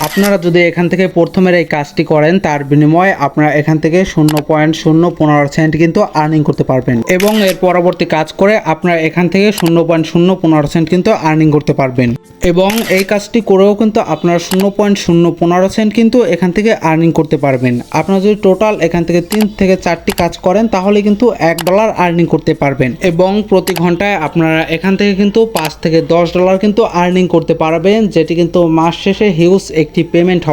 আপনারা যদি এখান থেকে প্রথমের এই কাজটি করেন তার বিনিময়ে আপনারা এখান থেকে 0.015 কিন্তু আর্নিং করতে পারবেন এবং এর পরবর্তী কাজ করে আপনারা এখান থেকে 0.015 কিন্তু আর্নিং করতে পারবেন এবং এই কাজটি করেও কিন্তু আপনারা 0.015 কিন্তু এখান থেকে আর্নিং করতে পারবেন। আপনারা যদি টোটাল এখান থেকে 3 থেকে 4টি কাজ করেন তাহলে কিন্তু $1 আর্নিং করতে পারবেন এবং প্রতি ঘন্টায় আপনারা এখান থেকে কিন্তু $5 থেকে $10 কিন্তু আর্নিং করতে পারবেন, যেটি কিন্তু মাস শেষে হিউজ একটি পেমেন্ট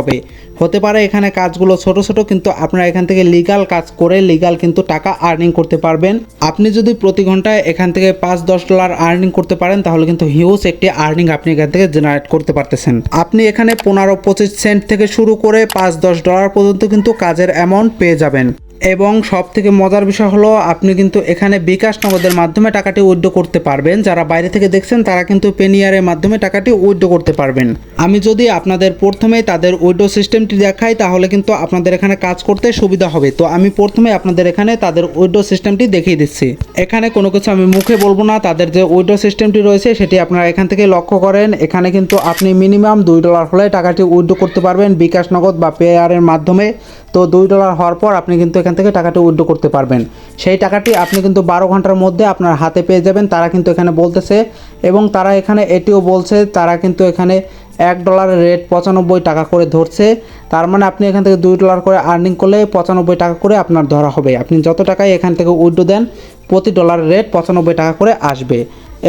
হতে পারে। এখানে কাজগুলো ছোট ছোট, কিন্তু আপনারা এখান থেকে লিগ্যাল কাজ করে লিগ্যাল কিন্তু টাকা আর্নিং করতে পারবেন। আপনি যদি প্রতি ঘন্টায় এখান থেকে $5-10 আর্নিং করতে পারেন তাহলে কিন্তু হিউজ একটি আর্নিং আপনি এখান থেকে জেনারেট করতে পারতেছেন। আপনি এখানে 15-25 সেন্ট থেকে শুরু করে $5-10 পর্যন্ত কিন্তু কাজের অ্যামাউন্ট পেয়ে যাবেন। এবং সব থেকে মজার বিষয় হলো আপনি কিন্তু এখানে বিকাশ নগদের মাধ্যমে টাকাটি উইথড্র করতে পারবেন। যারা বাইরে থেকে দেখছেন তারা কিন্তু পেনিয়ারের মাধ্যমে টাকাটি উইথড্র করতে পারবেন। আমি যদি আপনাদের প্রথমেই তাদের উইথড্র সিস্টেমটি দেখাই তাহলে কিন্তু আপনাদের এখানে কাজ করতে সুবিধা হবে। তো আমি প্রথমে আপনাদের এখানে তাদের উইথড্র সিস্টেমটি দেখিয়ে দিচ্ছি। এখানে কোনো কিছু আমি মুখে বলবো না, তাদের যে উইথড্র সিস্টেমটি রয়েছে সেটি আপনারা এখান থেকে লক্ষ্য করেন। এখানে কিন্তু আপনি মিনিমাম $2 হলে টাকাটি উইথড্র করতে পারবেন বিকাশ নগদ বা পেয়ারের মাধ্যমে। তো $2 হওয়ার পর আপনি কিন্তু এখান থেকে টাকাটি উইথড্র করতে পারবেন। সেই টাকাটি আপনি কিন্তু 12 ঘন্টার মধ্যে আপনার হাতে পেয়ে যাবেন, তারা কিন্তু এখানে বলতেছে। এবং তারা এখানে এটিও বলছে তারা কিন্তু এখানে $1 রেট 95 টাকা করে ধরছে। তার মানে আপনি এখান থেকে $2 করে আর্নিং করলে 95 টাকা করে আপনার ধরা হবে। আপনি যত টাকাই এখান থেকে উইথড্র দেন প্রতি ডলারের রেট 95 টাকা করে আসবে।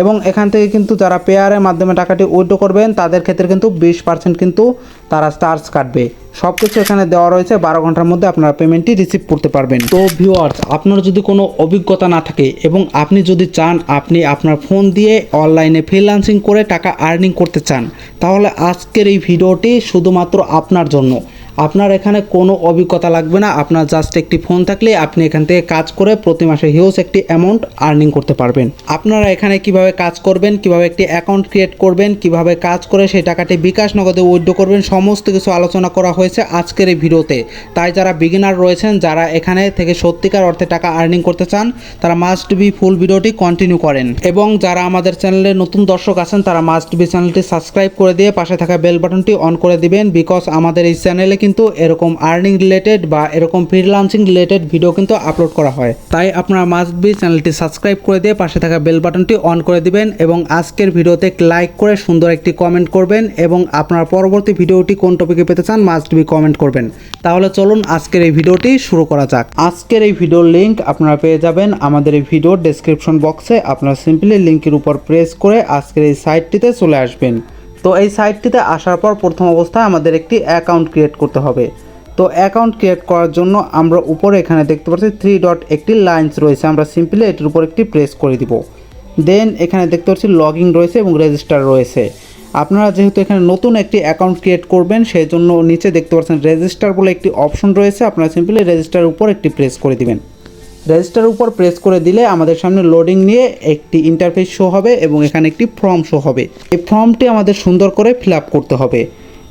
এবং এখান থেকে কিন্তু যারা পেয়ারের মাধ্যমে টাকাটি উইথড্র করবেন তাদের ক্ষেত্রে কিন্তু 20% কিন্তু তারা চার্জ কাটবে। সব কিছু এখানে দেওয়া রয়েছে, 12 ঘন্টার মধ্যে আপনারা পেমেন্টটি রিসিভ করতে পারবেন। তো ভিউয়ার্স, আপনার যদি কোনো অভিজ্ঞতা না থাকে এবং আপনি যদি চান আপনি আপনার ফোন দিয়ে অনলাইনে ফ্রিল্যান্সিং করে টাকা আর্নিং করতে চান তাহলে আজকের এই ভিডিওটি শুধুমাত্র আপনার জন্য। আপনার এখানে কোনো অভিজ্ঞতা লাগবে না, আপনার জাস্ট একটি ফোন থাকলে আপনি এখান থেকে কাজ করে প্রতি মাসে হিউজ একটি অ্যামাউন্ট আর্নিং করতে পারবেন। আপনারা এখানে কিভাবে কাজ করবেন, কিভাবে একটি অ্যাকাউন্ট ক্রিয়েট করবেন, কিভাবে কাজ করে সেই টাকাটি বিকাশ নগদে উইথড্র করবেন, সমস্ত কিছু আলোচনা করা হয়েছে আজকের এই ভিডিওতে। তাই যারা বিগিনার রয়েছেন, যারা এখানে থেকে সত্যিকার অর্থে টাকা আর্নিং করতে চান তারা মাস্ট বি ফুল ভিডিওটি কন্টিনিউ করেন। এবং যারা আমাদের চ্যানেলে নতুন দর্শক আছেন তারা মাস্ট বি চ্যানেলটি সাবস্ক্রাইব করে দিয়ে পাশে থাকা বেল বাটনটি অন করে দিবেন, বিকজ আমাদের এই চ্যানেলে কিন্তু এরকম আর্নিং রিলেটেড বা এরকম ফ্রিল্যান্সিং রিলেটেড ভিডিও কিন্তু আপলোড করা হয়। তাই আপনারা মাস্ট বি চ্যানেলটি সাবস্ক্রাইব করে দিয়ে পাশে থাকা বেল বাটনটি অন করে দিবেন এবং আজকের ভিডিওতে লাইক করে সুন্দর একটি কমেন্ট করবেন এবং আপনারা পরবর্তী ভিডিওটি কোন টপিকে পেতে চান মাস্ট বি কমেন্ট করবেন। তাহলে চলুন আজকের এই ভিডিওটি শুরু করা যাক। আজকের এই ভিডিওর লিঙ্ক আপনারা পেয়ে যাবেন আমাদের এই ভিডিওর ডেসক্রিপশন বক্সে। আপনারা সিম্পলি লিঙ্কের উপর প্রেস করে আজকের এই সাইটটিতে চলে আসবেন। তো এই সাইটটিতে আসার পর প্রথম অবস্থায় আমাদের একটি অ্যাকাউন্ট ক্রিয়েট করতে হবে। তো অ্যাকাউন্ট ক্রিয়েট করার জন্য আমরা উপরে এখানে দেখতে পাচ্ছি 3 ডট একটি লাইনস রয়েছে, আমরা সিম্পলি এটির উপর একটি প্রেস করে দিব। দেন এখানে দেখতে পাচ্ছি লগইন রয়েছে এবং রেজিস্টার রয়েছে। আপনারা যেহেতু এখানে নতুন একটি অ্যাকাউন্ট ক্রিয়েট করবেন সেই জন্য নিচে দেখতে পাচ্ছেন রেজিস্টার বলে একটি অপশন রয়েছে, আপনারা সিম্পলি রেজিস্টার উপর একটি প্রেস করে দিবেন। রেজিস্টার উপর প্রেস করে দিলে আমাদের সামনে লোডিং নিয়ে একটি ইন্টারফেস শো হবে এবং এখানে একটি ফর্ম শো হবে। এই ফর্মটি আমাদের সুন্দর করে ফিল আপ করতে হবে।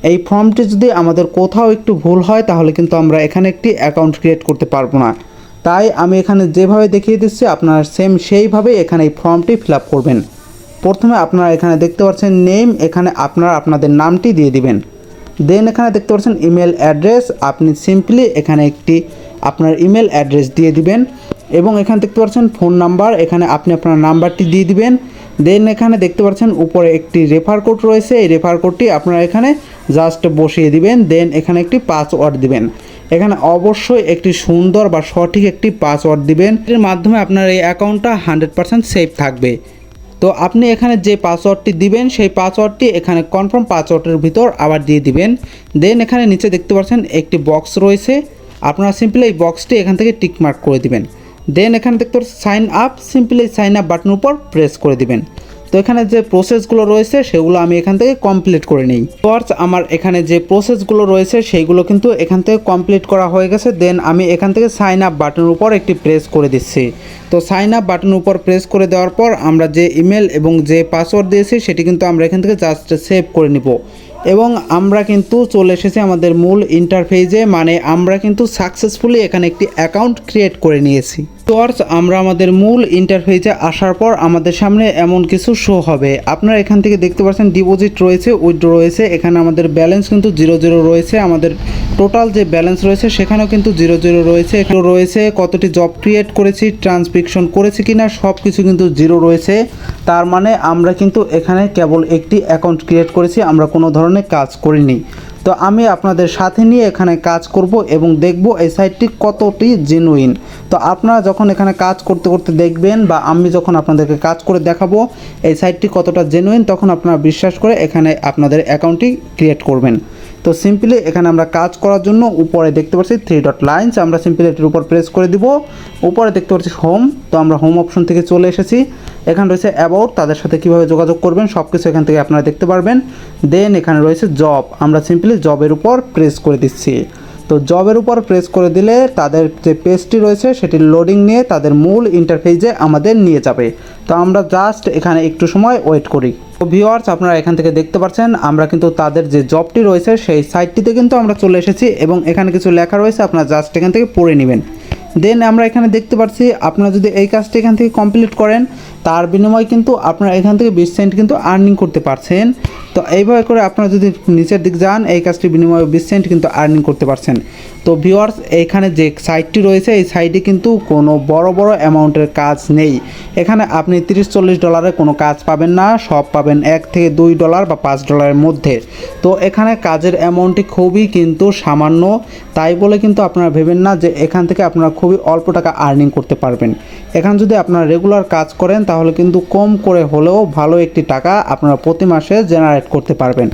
এই ফর্মটি যদি আমাদের কোথাও একটু ভুল হয় তাহলে কিন্তু আমরা এখানে একটি অ্যাকাউন্ট ক্রিয়েট করতে পারবো না। তাই আমি এখানে যেভাবে দেখিয়ে দিচ্ছি আপনারা সেম সেইভাবে এখানে এই ফর্মটি ফিল আপ করবেন। প্রথমে আপনারা এখানে দেখতে পাচ্ছেন নেম, এখানে আপনারা আপনাদের নামটি দিয়ে দিবেন। দেন এখানে দেখতে পাচ্ছেন ইমেল অ্যাড্রেস, আপনি সিম্পলি এখানে একটি আপনার ইমেল অ্যাড্রেস দিয়ে দিবেন এবং এখানে দেখতে পাচ্ছেন ফোন নাম্বার, এখানে আপনি আপনার নাম্বারটি দিয়ে দিবেন। দেন এখানে দেখতে পাচ্ছেন উপরে একটি রেফার কোড রয়েছে, এই রেফার কোডটি আপনারা এখানে জাস্ট বসিয়ে দিবেন। দেন এখানে একটি পাসওয়ার্ড দিবেন, এখানে অবশ্যই একটি সুন্দর বা সঠিক একটি পাসওয়ার্ড দিবেন, এর মাধ্যমে আপনার এই অ্যাকাউন্টটা 100% সেফ থাকবে। তো আপনি এখানে যে পাসওয়ার্ডটি দিবেন সেই পাসওয়ার্ডটি এখানে কনফার্ম পাসওয়ার্ডের ভিতর আবার দিয়ে দিবেন। দেন এখানে নিচে দেখতে পাচ্ছেন একটি বক্স রয়েছে, আপনারা সিম্পলি এই বক্সটি এখান থেকে টিক মার্ক করে দিবেন। দেন এখানে দেখতে পাচ্ছেন sign up, simply sign up বাটনের উপর প্রেস করে দিবেন। তো এখানে যে প্রসেসগুলো রয়েছে সেগুলো আমি এখান থেকে কমপ্লিট করে নিই। ফার্স্ট আমার এখানে যে প্রসেসগুলো রয়েছে সেইগুলো কিন্তু এখান থেকে কমপ্লিট করা হয়ে গেছে। দেন আমি এখান থেকে সাইন আপ বাটনের উপর একটি প্রেস করে দিচ্ছি। তো সাইন আপ বাটনের উপর প্রেস করে দেওয়ার পর আমরা যে ইমেল এবং যে পাসওয়ার্ড দিয়েছি সেটি কিন্তু আমরা এখান থেকে জাস্ট সেভ করে নিব এবং আমরা কিন্তু চলে এসেছি আমাদের মূল ইন্টারফেসে, মানে আমরা কিন্তু সাকসেসফুলি এখানে একটি অ্যাকাউন্ট ক্রিয়েট করে নিয়েছি। ভিউয়ার্স, আমরা আমাদের মূল ইন্টারফেসে আসার পর আমাদের সামনে এমন কিছু শো হবে। আপনারা এখান থেকে দেখতে পাচ্ছেন ডিপোজিট রয়েছে, উইথড্র রয়েছে, এখানে আমাদের ব্যালেন্স কিন্তু 0 রয়েছে, আমাদের টোটাল যে ব্যালেন্স রয়েছে সেখানেও কিন্তু 0 রয়েছে, এখানে রয়েছে কতটি জব ক্রিয়েট করেছি, ট্রান্সক্রিপশন করেছি কিনা, সব কিছু কিন্তু 0 রয়েছে। তার মানে আমরা কিন্তু এখানে কেবল একটি অ্যাকাউন্ট ক্রিয়েট করেছি, আমরা কোনো ধরনের কাজ করিনি। তো আমি আপনাদের সাথে নিয়ে এখানে কাজ করব এবং দেখব এই সাইটটি কতটি জেনুইন। তো আপনারা যখন এখানে কাজ করতে করতে দেখবেন বা আমি যখন আপনাদেরকে কাজ করে দেখাবো এই সাইটটি কতটা জেনুইন, তখন আপনারা বিশ্বাস করে এখানে আপনাদের অ্যাকাউন্টটি ক্রিয়েট করবেন। তো সিম্পলি এখানে আমরা কাজ করার জন্য উপরে দেখতে পাচ্ছি 3 ডট লাইনস, আমরা সিম্পলি এটির উপর প্রেস করে দিব। উপরে দেখতে পাচ্ছি হোম, তো আমরা হোম অপশন থেকে চলে এসেছি। এখানে রয়েছে অ্যাবাউট, তাদের সাথে কীভাবে যোগাযোগ করবেন সব কিছু এখান থেকে আপনারা দেখতে পারবেন। দেন এখানে রয়েছে জব, আমরা সিম্পলি জবের উপর প্রেস করে দিচ্ছি। তো জবের উপর প্রেস করে দিলে তাদের যে পেজটি রয়েছে সেটি লোডিং নিয়ে তাদের মূল ইন্টারফেসে আমাদের নিয়ে যাবে। তো আমরা জাস্ট এখানে একটু সময় ওয়েট করি। তো ভিউয়ার্স, আপনারা এখান থেকে দেখতে পাচ্ছেন আমরা কিন্তু তাদের যে জবটি রয়েছে সেই সাইটটিতে কিন্তু আমরা চলে এসেছি এবং এখানে কিছু লেখা রয়েছে, আপনারা জাস্ট এখান থেকে পড়ে নেবেন। দেন আমরা এখানে দেখতে পাচ্ছি আপনারা যদি এই কাজটি এখান থেকে কমপ্লিট করেন তার বিনিময়ে কিন্তু আপনারা এখান থেকে 20 সেন্ট কিন্তু আর্নিং করতে পারছেন। তো এইভাবে করে আপনারা যদি নিচের দিক যান এই কাজটির বিনিময়ে 20 সেন্ট কিন্তু আর্নিং করতে পারছেন। তো ভিউয়ার্স, এইখানে যে সাইটটি রয়েছে এই সাইটে কিন্তু কোনো বড় বড় অ্যামাউন্টের কাজ নেই। এখানে আপনি 30-40 ডলারের কোনো কাজ পাবেন না, সব পাবেন $1 থেকে $2 বা $5 মধ্যে। তো এখানে কাজের অ্যামাউন্টটি খুবই কিন্তু সামান্য, তাই বলে কিন্তু আপনারা ভেবেন না যে এখান থেকে আপনারা খুবই অল্প টাকা আর্নিং করতে পারবেন। এখানে যদি আপনারা রেগুলার কাজ করেন তাহলে কিন্তু কম করে হলেও ভালো একটি টাকা আপনারা প্রতি মাসে জেনারেট করতে পারবেন।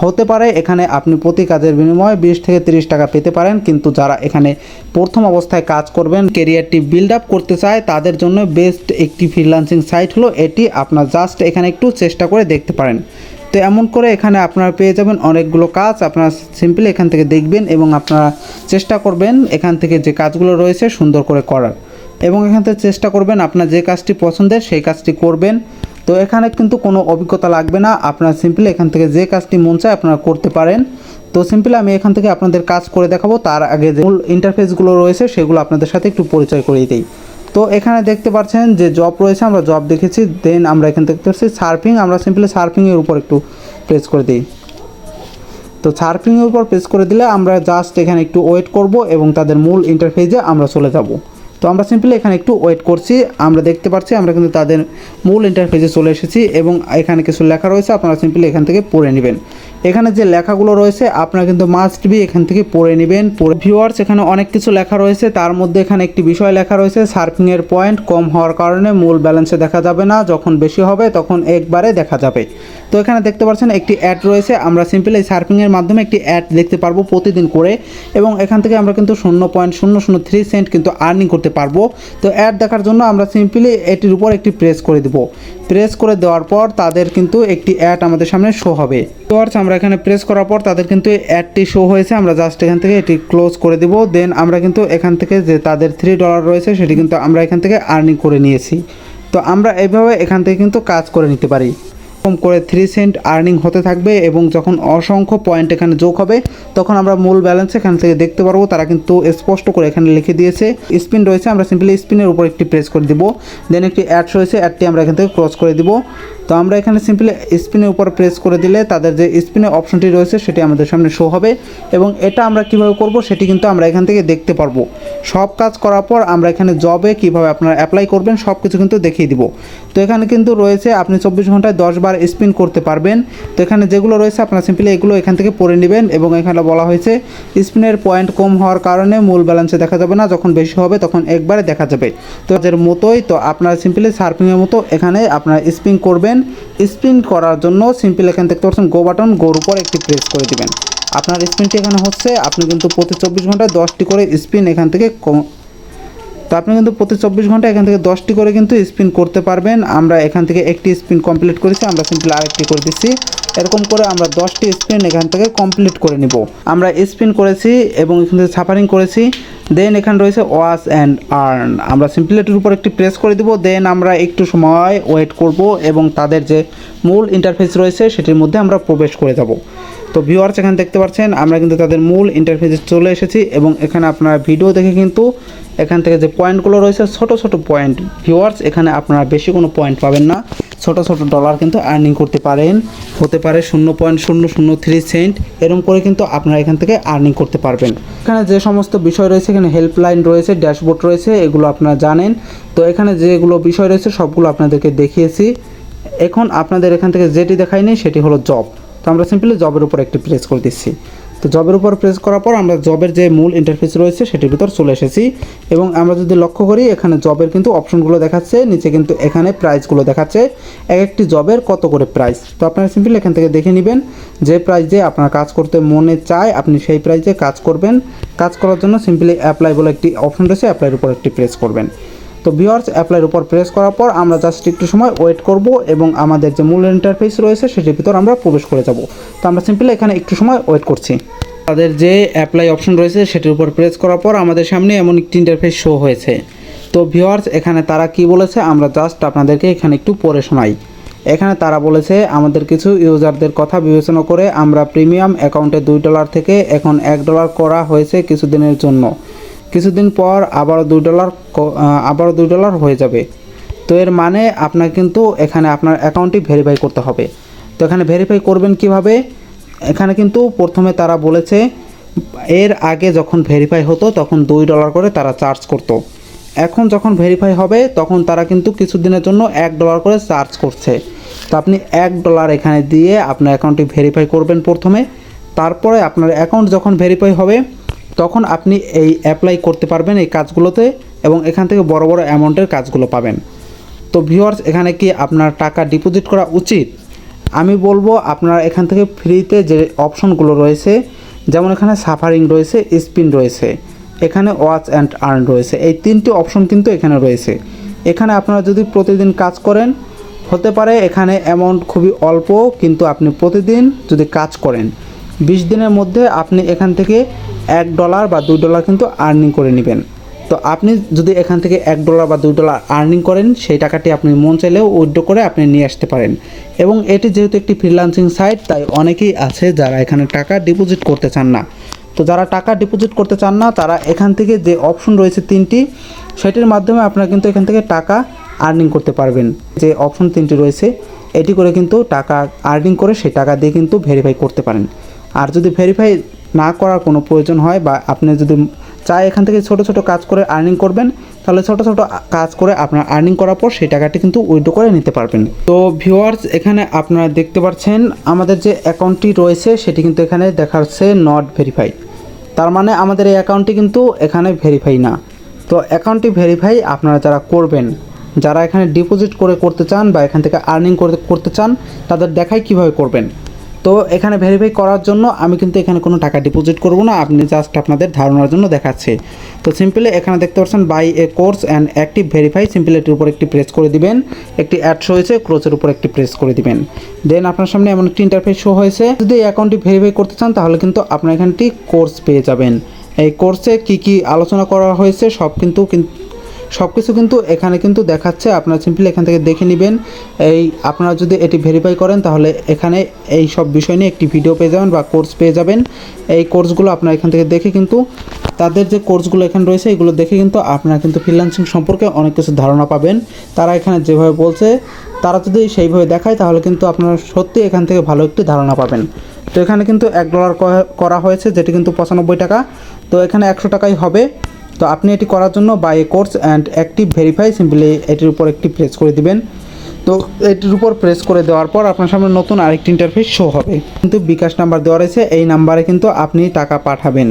হতে পারে এখানে আপনি প্রতি কাজের বিনিময়ে 20 থেকে 30 টাকা পেতে পারেন, কিন্তু যারা এখানে প্রথম অবস্থায় কাজ করবেন, কেরিয়ারটি বিল্ড আপ করতে চায়, তাদের জন্য বেস্ট একটি ফ্রিল্যান্সিং সাইট হলো এটি। আপনার জাস্ট এখানে একটু চেষ্টা করে দেখতে পারেন। তো এমন করে এখানে আপনারা পেয়ে যাবেন অনেকগুলো কাজ, আপনারা সিম্পলি এখান থেকে দেখবেন এবং আপনারা চেষ্টা করবেন এখান থেকে যে কাজগুলো রয়েছে সুন্দর করে করার, এবং এখান থেকে চেষ্টা করবেন আপনার যে কাজটি পছন্দের সেই কাজটি করবেন। তো এখানে কিন্তু কোনো অভিজ্ঞতা লাগবে না, আপনারা সিম্পলি এখান থেকে যে কাজটি মন চায় আপনারা করতে পারেন। তো সিম্পলি আমি এখান থেকে আপনাদের কাজ করে দেখাবো, তার আগে যে মূল ইন্টারফেসগুলো রয়েছে সেগুলো আপনাদের সাথে একটু পরিচয় করিয়ে দিই। তো এখানে দেখতে পাচ্ছেন যে জব রয়েছে, আমরা জব দেখেছি। দেন আমরা এখান থেকে দেখতে পাচ্ছি সার্ফিং, আমরা সিম্পলি সার্ফিংয়ের উপর একটু প্রেস করে দিই। তো সার্ফিংয়ের উপর প্রেস করে দিলে আমরা জাস্ট এখানে একটু ওয়েট করব এবং তাদের মূল ইন্টারফেসে আমরা চলে যাব। তো আমরা সিম্পলি এখানে একটু ওয়েট করছি, আমরা দেখতে পাচ্ছি আমরা কিন্তু তাদের মূল ইন্টারফেসে চলে এসেছি এবং এখানে কিছু লেখা রয়েছে, আপনারা সিম্পলি এখান থেকে পড়ে নেবেন। এখানে যে লেখাগুলো রয়েছে আপনারা কিন্তু মাস্ট বি এখান থেকে পড়ে নেবেন। ভিউয়ার্স, এখানে অনেক কিছু লেখা রয়েছে, তার মধ্যে এখানে একটি বিষয় লেখা রয়েছে সার্ফিংয়ের পয়েন্ট কম হওয়ার কারণে মূল ব্যালেন্সে দেখা যাবে না, যখন বেশি হবে তখন একবারে দেখা যাবে। তো এখানে দেখতে পাচ্ছেন একটি অ্যাড রয়েছে, আমরা সিম্পলি এই সার্ফিংয়ের মাধ্যমে একটি অ্যাড দেখতে পারবো প্রতিদিন করে, এবং এখান থেকে আমরা কিন্তু 0.003 সেন্ট কিন্তু আর্নিং করতে পারবো। তো অ্যাড দেখার জন্য আমরা সিম্পলি এটির উপর একটি প্রেস করে দেব। প্রেস করে দেওয়ার পর তাদের কিন্তু একটি অ্যাড আমাদের সামনে শো হবে। তো আমরা এখানে প্রেস করার পর তাদের কিন্তু অ্যাডটি শো হয়েছে, আমরা জাস্ট এখান থেকে এটি ক্লোজ করে দেব। দেন আমরা কিন্তু এখান থেকে যে তাদের $3 রয়েছে সেটি কিন্তু আমরা এখান থেকে আর্নিং করে নিয়েছি। তো আমরা এইভাবে এখান থেকে কিন্তু কাজ করে নিতে পারি। কম করে 3 সেন্ট আর্নিং হতে থাকবে এবং যখন অসংখ্য পয়েন্ট এখানে যোগ হবে তখন আমরা মূল ব্যালেন্স এখান থেকে দেখতে পারবো। তারা কিন্তু স্পষ্ট করে এখানে লিখে দিয়েছে স্পিন রয়েছে, আমরা সিম্পলি স্পিনের উপর একটি প্রেস করে দিব। দেন একটি অ্যাড রয়েছে, অ্যাডটি আমরা এখান থেকে ক্রস করে দিব। তো আমরা এখানে সিম্পলি স্পিনের উপর প্রেস করে দিলে তাদের যে স্পিনের অপশনটি রয়েছে সেটি আমাদের সামনে শো হবে, এবং এটা আমরা কিভাবে করব সেটি কিন্তু আমরা এখান থেকে দেখতে পারবো। সব কাজ করার পর আমরা এখানে জবে কিভাবে আপনারা অ্যাপ্লাই করবেন সব কিছু কিন্তু দেখিয়ে দিব। তো এখানে কিন্তু রয়েছে আপনি 24 ঘন্টায় 10 বার স্পিন করতে পারবেন। তো এখানে যেগুলো রয়েছে আপনারা সিম্পলি এগুলো এখান থেকে পড়ে নেবেন, এবং এখানে বলা হয়েছে স্পিনের পয়েন্ট কম হওয়ার কারণে মূল ব্যালেন্সে দেখা যাবে না, যখন বেশি হবে তখন একবারে দেখা যাবে। তো এর মতোই তো আপনারা সিম্পলি সার্ফিংয়ের মতো এখানে আপনারা স্পিন করবেন। স্পিন করার জন্য সিম্পল এখান থেকে পাচ্ছেন গো বাটন, গোর উপর একটি প্রেস করে দিবেন। আপনার স্পিনটি এখানে হচ্ছে, আপনি কিন্তু প্রতি 24 ঘন্টায় 10টি করে স্পিন এখান থেকে তো আপনি কিন্তু প্রতি 24 ঘন্টায় এখান থেকে 10টি করে কিন্তু স্পিন করতে পারবেন। আমরা এখান থেকে একটি স্পিন কমপ্লিট করেছি, আমরা সিম্পল আরেকটি করে দিচ্ছি। এরকম করে আমরা 10টি স্পিন এখান থেকে কমপ্লিট করে নিব। আমরা স্পিন করেছি এবং এখান থেকে সাফারিং করেছি। দেন এখানে রয়েছে ওয়াচ অ্যান্ড আর্ন, আমরা সিম্পলি এটির উপর একটি প্রেস করে দিব। দেন আমরা একটু সময় ওয়েট করব এবং তাদের যে মূল ইন্টারফেস রয়েছে সেটির মধ্যে আমরা প্রবেশ করে যাব। তো ভিউয়ার্স এখানে দেখতে পাচ্ছেন আমরা কিন্তু তাদের মূল ইন্টারফেসে চলে এসেছি এবং এখানে আপনারা ভিডিও দেখে কিন্তু এখান থেকে যে পয়েন্টগুলো রয়েছে ছোট ছোট পয়েন্ট ভিউয়ার্স, এখানে আপনারা বেশি কোনো পয়েন্ট পাবেন না, ছোট ছোট ডলার কিন্তু আর্নিং করতে পারেন, হতে পারে 0.003 সেন্ট, এরকম করে কিন্তু আপনারা এখান থেকে আর্নিং করতে পারবেন। এখানে যে সমস্ত বিষয় রয়েছে, এখানে হেল্পলাইন রয়েছে, ড্যাশবোর্ড রয়েছে, এগুলো আপনারা জানেন। তো এখানে যেগুলো বিষয় রয়েছে সবগুলো আপনাদেরকে দেখিয়েছি। এখন আপনাদের এখান থেকে যেটি দেখায়নি সেটি হলো জব। তো আমরা সিম্পলি জবের উপর একটি প্রেস করে দিচ্ছি। তো জবের উপর প্রেস করার পর আমরা জবের যে মূল ইন্টারফেস রয়েছে সেটির ভিতর চলে এসেছি এবং আমরা যদি লক্ষ্য করি এখানে জবের কিন্তু অপশনগুলো দেখাচ্ছে, নিচে কিন্তু এখানে প্রাইসগুলো দেখাচ্ছে, এক একটি জবের কত করে প্রাইস। তো আপনারা সিম্পলি এখান থেকে দেখে নেবেন যে প্রাইসে আপনার কাজ করতে মনে চায় আপনি সেই প্রাইসে কাজ করবেন। কাজ করার জন্য সিম্পলি অ্যাপ্লাই বলে একটি অপশন রয়েছে, অ্যাপ্লাইয়ের উপর একটি প্রেস করবেন। তো ভিউয়ার্স অ্যাপ্লাইয়ের উপর প্রেস করার পর আমরা জাস্ট একটু সময় ওয়েট করব এবং আমাদের যে মূল ইন্টারফেস রয়েছে সেটির ভিতর আমরা প্রবেশ করে যাব। তো আমরা সিম্পলি এখানে একটু সময় ওয়েট করছি। তাদের যে অ্যাপ্লাই অপশন রয়েছে সেটির উপর প্রেস করার পর আমাদের সামনে এমন একটি ইন্টারফেস শো হয়েছে। তো ভিউয়ার্স এখানে তারা কি বলেছে আমরা জাস্ট আপনাদেরকে এখানে একটু পড়ে শোনাই। এখানে তারা বলেছে আমাদের কিছু ইউজারদের কথা বিবেচনা করে আমরা প্রিমিয়াম অ্যাকাউন্টে $2 থেকে এখন $1 করা হয়েছে কিছুদিনের জন্য, কিছুদিন পর আবারও $2 হয়ে যাবে। তো এর মানে আপনার কিন্তু এখানে আপনার অ্যাকাউন্টটি ভেরিফাই করতে হবে। তো এখানে ভেরিফাই করবেন কিভাবে, এখানে কিন্তু প্রথমে তারা বলেছে এর আগে যখন ভেরিফাই হতো তখন $2 করে তারা চার্জ করত, এখন যখন ভেরিফাই হবে তখন তারা কিন্তু কিছুদিনের জন্য $1 করে চার্জ করছে। তো আপনি $1 এখানে দিয়ে আপনার অ্যাকাউন্টটি ভেরিফাই করবেন প্রথমে, তারপরে আপনার অ্যাকাউন্ট যখন ভেরিফাই হবে তখন আপনি এই অ্যাপ্লাই করতে পারবেন এই কাজগুলোতে এবং এখান থেকে বড় বড় অ্যামাউন্টের কাজগুলো পাবেন। তো ভিউয়ার্স এখানে কি আপনার টাকা ডিপোজিট করা উচিত? আমি বলবো আপনারা এখান থেকে ফ্রিতে যে অপশনগুলো রয়েছে, যেমন এখানে সাফারিং রয়েছে, স্পিন রয়েছে, এখানে ওয়াচ অ্যান্ড আর্ন রয়েছে, এই তিনটি অপশন কিন্তু এখানে রয়েছে। এখানে আপনারা যদি প্রতিদিন কাজ করেন হতে পারে এখানে অ্যামাউন্ট খুবই অল্প, কিন্তু আপনি প্রতিদিন যদি কাজ করেন 20 দিনের মধ্যে আপনি এখান থেকে $1 বা $2 কিন্তু আর্নিং করে নেবেন। তো আপনি যদি এখান থেকে $1 বা $2 আর্নিং করেন সেই টাকাটি আপনি মন চাইলেও উইথড্র করে আপনি নিয়ে আসতে পারেন। এবং এটি যেহেতু একটি ফ্রিল্যান্সিং সাইট তাই অনেকেই আছে যারা এখানে টাকা ডিপোজিট করতে চান না। তো যারা টাকা ডিপোজিট করতে চান না তারা এখান থেকে যে অপশন রয়েছে তিনটি, সেটির মাধ্যমে আপনারা কিন্তু এখান থেকে টাকা আর্নিং করতে পারবেন। যে অপশন তিনটি রয়েছে এটি করে কিন্তু টাকা আর্নিং করে সেই টাকা দিয়ে কিন্তু ভেরিফাই করতে পারেন। আর যদি ভেরিফাই না করার কোনো প্রয়োজন হয় বা আপনি যদি চাই এখান থেকে ছোট ছোট কাজ করে আর্নিং করবেন, তাহলে ছোট ছোট কাজ করে আপনার আর্নিং করার পর সেই টাকাটি কিন্তু উইথড্র করে নিতে পারবেন। তো ভিউয়ার্স এখানে আপনারা দেখতে পাচ্ছেন আমাদের যে অ্যাকাউন্টটি রয়েছে সেটি কিন্তু এখানে দেখাচ্ছে নট ভেরিফাইড, তার মানে আমাদের এই অ্যাকাউন্টটি কিন্তু এখানে ভেরিফাই না। তো অ্যাকাউন্টটি ভেরিফাই আপনারা যারা করবেন, যারা এখানে ডিপোজিট করে করতে চান বা এখান থেকে আর্নিং করতে চান তাদের দেখাই কিভাবে করবেন। তো এখানে ভেরিফাই করার জন্য আমি কিন্তু এখানে কোনো টাকা ডিপোজিট করব না, আপনি জাস্ট আপনাদের ধারণার জন্য দেখাচ্ছে। তো সিম্পলি এখানে দেখতে পাচ্ছেন buy a course and active verify, simply এটির উপর একটি প্রেস করে দিবেন, একটি অ্যাড শো হয়েছে ক্রোচের উপর একটি প্রেস করে দিবেন, দেন আপনার সামনে এমন একটি ইন্টারফেস শো হয়েছে। যদি এই অ্যাকাউন্টটি ভেরিফাই করতে চান তাহলে কিন্তু আপনার এখানটি কোর্স পেয়ে যাবেন। এই কোর্সে কি আলোচনা করা হয়েছে সব কিছু কিন্তু এখানে কিন্তু দেখাচ্ছে, আপনারা সিম্পলি এখান থেকে দেখে নেবেন। আপনারা যদি এটি ভেরিফাই করেন তাহলে এখানে এই সব বিষয় নিয়ে একটি ভিডিও পেয়ে যাবেন বা কোর্স পেয়ে যাবেন। এই কোর্সগুলো আপনারা এখান থেকে দেখে কিন্তু তাদের যে কোর্সগুলো এখানে রয়েছে এগুলো দেখে কিন্তু আপনারা কিন্তু ফ্রিল্যান্সিং সম্পর্কে অনেক কিছু ধারণা পাবেন। তারা এখানে যেভাবে বলছে তারা যদি সেইভাবে দেখায় তাহলে কিন্তু আপনারা সত্যি এখান থেকে ভালো একটি ধারণা পাবেন। তো এখানে কিন্তু $1 করা হয়েছে যেটি কিন্তু 95 টাকা, তো এখানে 100 টাকাই হবে। তো আপনি এটি করার জন্য buy a course and active verify, simply এটির উপর একটি প্রেস করে দিবেন। তো এটির উপর প্রেস করে দেওয়ার পর আপনার সামনে নতুন আরেকটি ইন্টারফেস শো হবে, কিন্তু বিকাশ নাম্বার দেওয়া রয়েছে, এই নাম্বারে কিন্তু আপনি টাকা পাঠাবেন।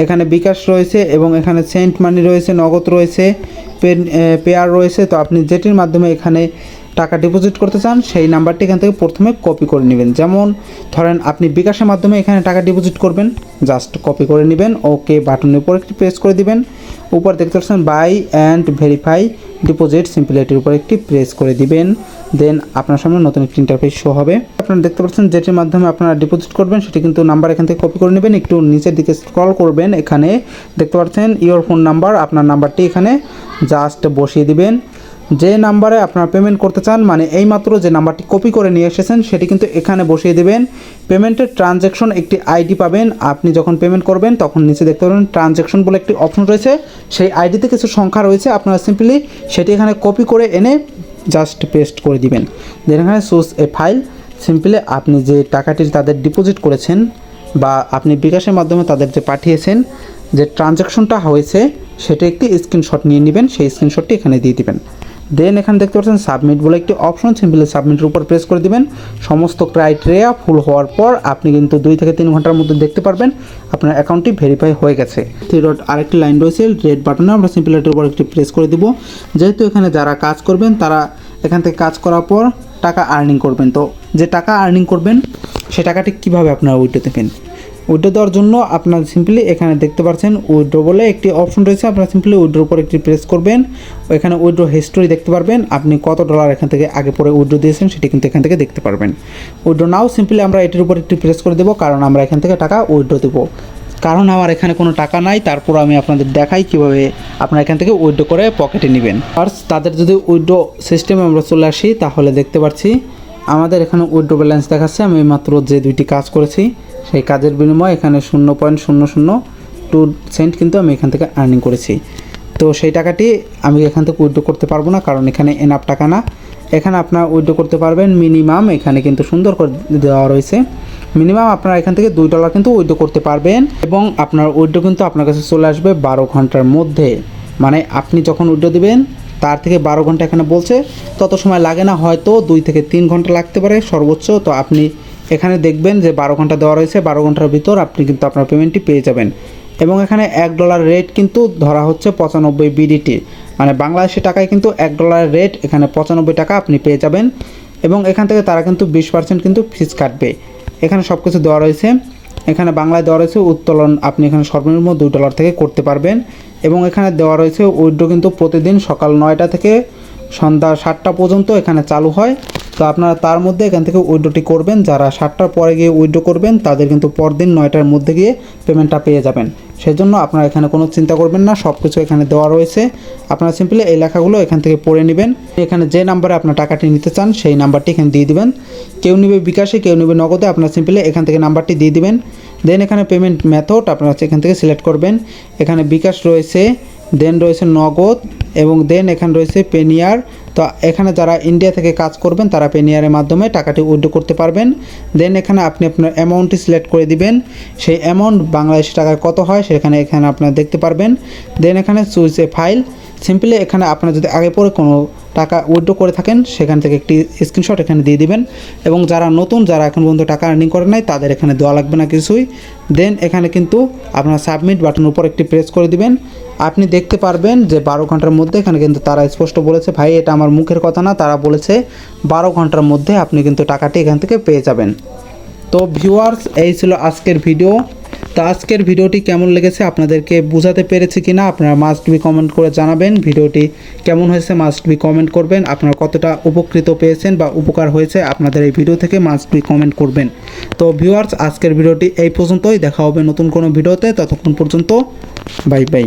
এখানে বিকাশ রয়েছে এবং এখানে সেন্ট মানি রয়েছে, নগদ রয়েছে, পেয়ার রয়েছে। তো আপনি যেটির মাধ্যমে এখানে টাকা ডিপোজিট করতে চান সেই নাম্বারটি এখান থেকে প্রথমে কপি করে নেবেন। যেমন ধরেন আপনি বিকাশের মাধ্যমে এখানে টাকা ডিপোজিট করবেন, জাস্ট কপি করে নেবেন, ওকে বাটনের উপর একটি প্রেস করে দিবেন। উপর দেখতে পাচ্ছেন buy and verify deposit, simply এটির উপর একটি প্রেস করে দিবেন, দেন আপনার সামনে নতুন একটি ইন্টারফেস শো হবে। আপনারা দেখতে পাচ্ছেন যেটির মাধ্যমে আপনারা ডিপোজিট করবেন সেটি কিন্তু নাম্বার এখান থেকে কপি করে নেবেন, একটু নিচের দিকে স্ক্রল করবেন, এখানে দেখতে পাচ্ছেন ইওর ফোন নাম্বার, আপনার নাম্বারটি এখানে জাস্ট বসিয়ে দিবেন। যে নাম্বারে আপনারা পেমেন্ট করতে চান, মানে এইমাত্র যে নাম্বারটি কপি করে নিয়ে এসেছেন সেটি কিন্তু এখানে বসিয়ে দেবেন। পেমেন্টের ট্রানজ্যাকশন একটি আইডি পাবেন। আপনি যখন পেমেন্ট করবেন তখন নিচে দেখতে পাবেন ট্রানজ্যাকশন বলে একটি অপশন রয়েছে, সেই আইডিতে কিছু সংখ্যা রয়েছে, আপনারা সিম্পলি সেটি এখানে কপি করে এনে জাস্ট পেস্ট করে দিবেন। দেন এখানে চুজ এ ফাইল, সিম্পলি আপনি যে টাকাটি তাদের ডিপোজিট করেছেন বা আপনি বিকাশের মাধ্যমে তাদের যে পাঠিয়েছেন, যে ট্রানজ্যাকশনটা হয়েছে সেটা একটি স্ক্রিনশট নিয়ে নেবেন, সেই স্ক্রিনশটটি এখানে দিয়ে দিবেন। দেন এখানে দেখতে পাচ্ছেন সাবমিট বলে একটি অপশন, সিম্পলি সাবমিটের উপর প্রেস করে দিবেন। সমস্ত ক্রাইটেরিয়া ফুল হওয়ার পর আপনি কিন্তু 2 থেকে 3 ঘন্টার মধ্যে দেখতে পারবেন আপনার অ্যাকাউন্টটি ভেরিফাই হয়ে গেছে। থ্রি আরেকটি লাইন রয়েছে রেড বাটনে, আমরা সিম্পলি এটার উপর একটি প্রেস করে দিব। যেহেতু এখানে যারা কাজ করবেন তারা এখান থেকে কাজ করার পর টাকা আর্নিং করবেন, তো যে টাকা আর্নিং করবেন সে টাকাটি কীভাবে আপনারা উইথড্র দেবেন। উইথড্র দেওয়ার জন্য আপনার সিম্পলি এখানে দেখতে পাচ্ছেন উইথড্র বলে একটি অপশন রয়েছে, আপনারা সিম্পলি উইথড্রর উপর একটি প্রেস করবেন। এখানে উইথড্র হিস্টোরি দেখতে পারবেন, আপনি কত ডলার এখান থেকে আগে পরে উইথড্র দিয়েছেন সেটি কিন্তু এখান থেকে দেখতে পারবেন। উইথড্র নাও সিম্পলি আমরা এটির উপর একটি প্রেস করে দেবো, কারণ আমরা এখান থেকে টাকা উইথড্র দেবো। কারণ আমার এখানে কোনো টাকা নাই, তারপর আমি আপনাদের দেখাই কীভাবে আপনারা এখান থেকে উইথড্র করে পকেটে নেবেন। আর তাদের যদি উইথড্র সিস্টেমে আমরা চলে আসি তাহলে দেখতে পাচ্ছি আমাদের এখানে উইথড্র ব্যালেন্স দেখাচ্ছে। আমি মাত্র যে 2টি কাজ করেছি সেই কাজের বিনিময়ে এখানে 0.002 সেন্ট কিন্তু আমি এখান থেকে আর্নিং করেছি। তো সেই টাকাটি আমি এখান থেকে উইথড্র করতে পারবো না, কারণ এখানে এনাফ টাকা না। এখানে আপনার উইথড্র করতে পারবেন মিনিমাম, এখানে কিন্তু সুন্দর করে দেওয়া রয়েছে মিনিমাম আপনারা এখান থেকে $2 কিন্তু উইথড্র করতে পারবেন, এবং আপনার উইথড্র কিন্তু আপনার কাছে চলে আসবে 12 ঘন্টার মধ্যে। মানে আপনি যখন উইথড্র দিবেন তার থেকে 12 ঘন্টা এখানে বলছে, তত সময় লাগে না, হয়তো 2 থেকে 3 ঘন্টা লাগতে পারে সর্বোচ্চ। তো আপনি এখানে দেখবেন যে 12 ঘন্টা দেওয়া রয়েছে, 12 ঘন্টার ভিতর আপনি কিন্তু আপনার পেমেন্টটি পেয়ে যাবেন। এবং এখানে $1 রেট কিন্তু ধরা হচ্ছে 95 বিডিটি, মানে বাংলাদেশি টাকায় কিন্তু $1 রেট এখানে 95 টাকা আপনি পেয়ে যাবেন। এবং এখান থেকে তারা কিন্তু 20% কিন্তু ফিস কাটবে। এখানে সব কিছু দেওয়া রয়েছে, এখানে বাংলায় দেওয়া রয়েছে উত্তোলন আপনি এখানে সর্বনিম্ন $2 থেকে করতে পারবেন। এবং এখানে দেওয়া রয়েছে উইথড্র কিন্তু প্রতিদিন সকাল 9টা থেকে সন্ধ্যা 7টা পর্যন্ত এখানে চালু হয়। তো আপনারা তার মধ্যে এখান থেকে উইথড্রটি করবেন, যারা 7টার পরে গিয়ে উইথড্র করবেন তাদের কিন্তু পরদিন 9টার মধ্যে গিয়ে পেমেন্টটা পেয়ে যাবেন। সেজন্য আপনারা এখানে কোনো চিন্তা করবেন না, সব কিছু এখানে দেওয়া রয়েছে। আপনারা সিম্পলি এই লেখাগুলো এখান থেকে পড়ে নেবেন। এখানে যে নাম্বারে আপনার টাকাটি নিতে চান সেই নাম্বারটি এখানে দিয়ে দিবেন। কেউ নেবে বিকাশে, কেউ নেবে নগদে, আপনারা সিম্পলি এখান থেকে নাম্বারটি দিয়ে দিবেন। দেন এখানে পেমেন্ট মেথড আপনারা এখান থেকে সিলেক্ট করবেন। এখানে বিকাশ রয়েছে, দেন রয়েছে নগদ, এবং দেন এখানে রয়েছে পেনিয়ার। তো এখানে যারা ইন্ডিয়া থেকে কাজ করবেন তারা পেনিয়ারের মাধ্যমে টাকাটি উইথড্র করতে পারবেন। দেন এখানে আপনি আপনার অ্যামাউন্টটি সিলেক্ট করে দিবেন, সেই অ্যামাউন্ট বাংলাদেশি টাকায় কত হয় সেখানে এখানে আপনারা দেখতে পারবেন। দেন এখানে চুজ এ ফাইল, সিম্পলি এখানে আপনারা যদি আগে পরে কোনো টাকা উইথড্র করে থাকেন সেখান থেকে একটি স্ক্রিনশট এখানে দিয়ে দিবেন। এবং যারা নতুন, যারা এখন পর্যন্ত টাকা আর্নিং করে নাই তাদের এখানে দেওয়া লাগবে না কিছুই। দেন এখানে কিন্তু আপনারা সাবমিট বাটনের উপর একটি প্রেস করে দিবেন। আপনি দেখতে পারবেন যে 12 ঘন্টার মধ্যে, এখানে কিন্তু তারা স্পষ্ট বলেছে, ভাই এটা আমার মুখের কথা না, তারা বলেছে 12 ঘন্টার মধ্যে আপনি কিন্তু টাকাটি এখান থেকে পেয়ে যাবেন। তো ভিউয়ার্স, এই ছিল আজকের ভিডিও। তো আজকের ভিডিওটি কেমন লেগেছে, আপনাদেরকে বোঝাতে পেরেছি কিনা আপনারা মাস্ট বি কমেন্ট করে জানাবেন। ভিডিওটি কেমন হয়েছে মাস্ট বি কমেন্ট করবেন। আপনারা কতটা উপকৃত পেয়েছেন বা উপকার হয়েছে আপনাদের এই ভিডিও থেকে মাস্ট বি কমেন্ট করবেন। তো ভিউয়ার্স, আজকের ভিডিওটি এই পর্যন্তই, দেখা হবে নতুন কোনো ভিডিওতে। ততক্ষণ পর্যন্ত বাই বাই।